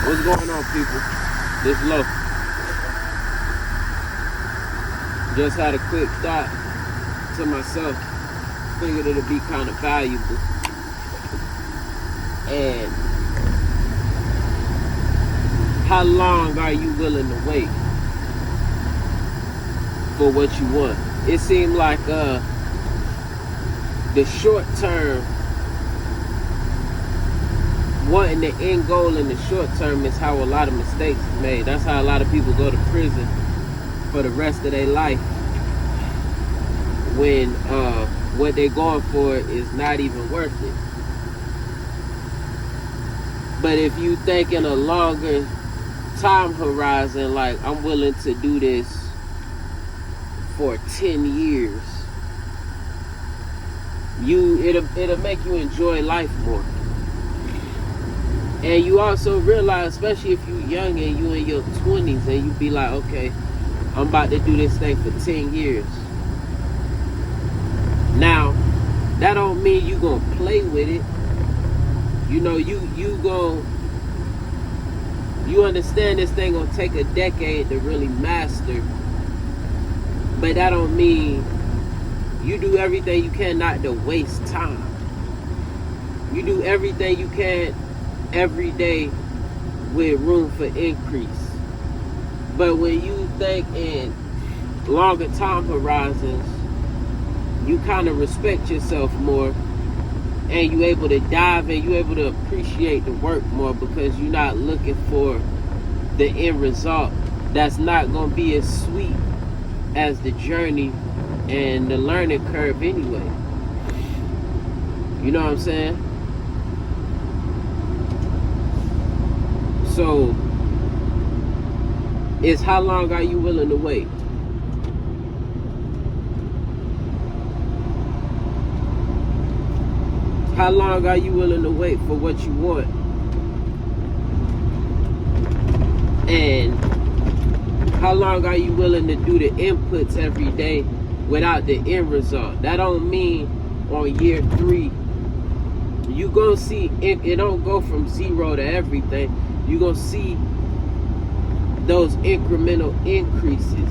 What's going on, people? This Lo. Just had a quick thought to myself. Figured it'd be kind of valuable. And how long are you willing to wait for what you want? It seemed like the short term, wanting the end goal in the short term is how a lot of mistakes is made. That's how a lot of people go to prison for the rest of their life, when what they're going for is not even worth it. But if you think in a longer time horizon, like I'm willing to do this for 10 years, it'll make you enjoy life more. And you also realize, especially if you're young and you in your 20s, and you be like, okay, I'm about to do this thing for 10 years. Now, that don't mean you gonna play with it. You know, you understand this thing gonna take a decade to really master. But that don't mean you do everything you can not to waste time. You do everything you can every day with room for increase. But when you think in longer time horizons, you kind of respect yourself more, and you able to dive in, you able to appreciate the work more, because you're not looking for the end result that's not going to be as sweet as the journey and the learning curve anyway. You know what I'm saying? So it's how long are you willing to wait? How long are you willing to wait for what you want? And how long are you willing to do the inputs every day without the end result? That don't mean on year 3 you gonna see it don't go from 0 to everything. You gonna see those incremental increases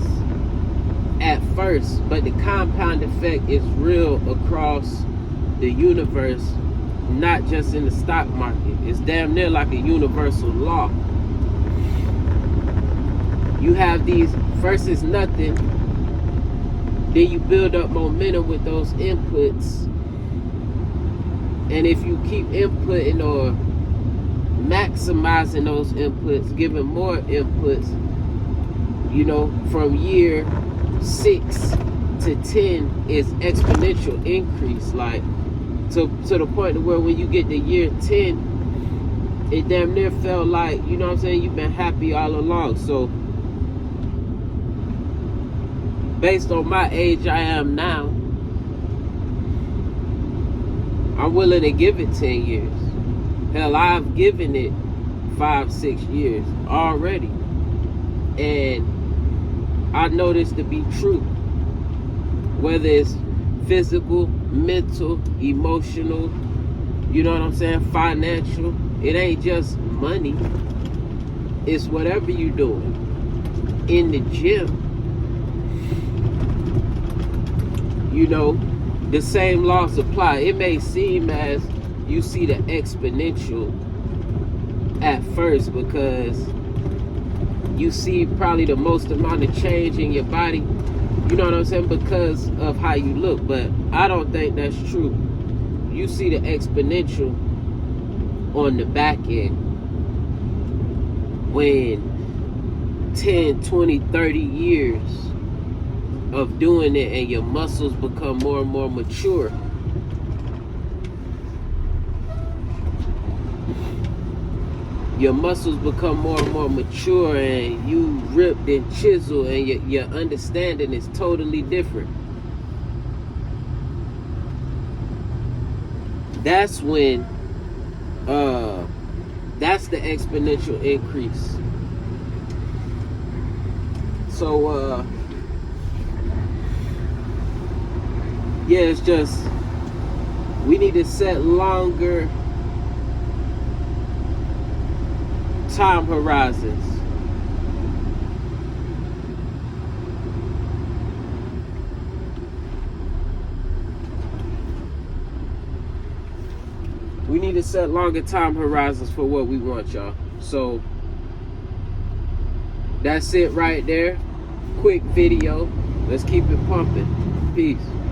at first, but the compound effect is real across the universe, not just in the stock market. It's damn near like a universal law. You have these, first is nothing, then you build up momentum with those inputs, and if you keep inputting or maximizing those inputs, giving more inputs, you know, from year 6 to 10 is exponential increase, like to the point where when you get to year 10, it damn near felt like, you know what I'm saying, you've been happy all along. So based on my age I am now, I'm willing to give it 10 years. Hell, I've given it 5-6 years already, and I know this to be true. Whether it's physical, mental, emotional, you know what I'm saying, financial. It ain't just money. It's whatever you're doing. In the gym, you know, the same laws apply. It may seem as you see the exponential at first because you see probably the most amount of change in your body, you know what I'm saying, because of how you look. But I don't think that's true. You see the exponential on the back end when 10, 20, 30 years of doing it and your muscles become more and more mature. Your muscles become more and more mature, and you ripped and chiseled, and your understanding is totally different. That's when that's the exponential increase. So yeah, it's just we need to set longer time horizons. We need to set longer time horizons for what we want, y'all. So that's it right there. Quick video. Let's keep it pumping. Peace.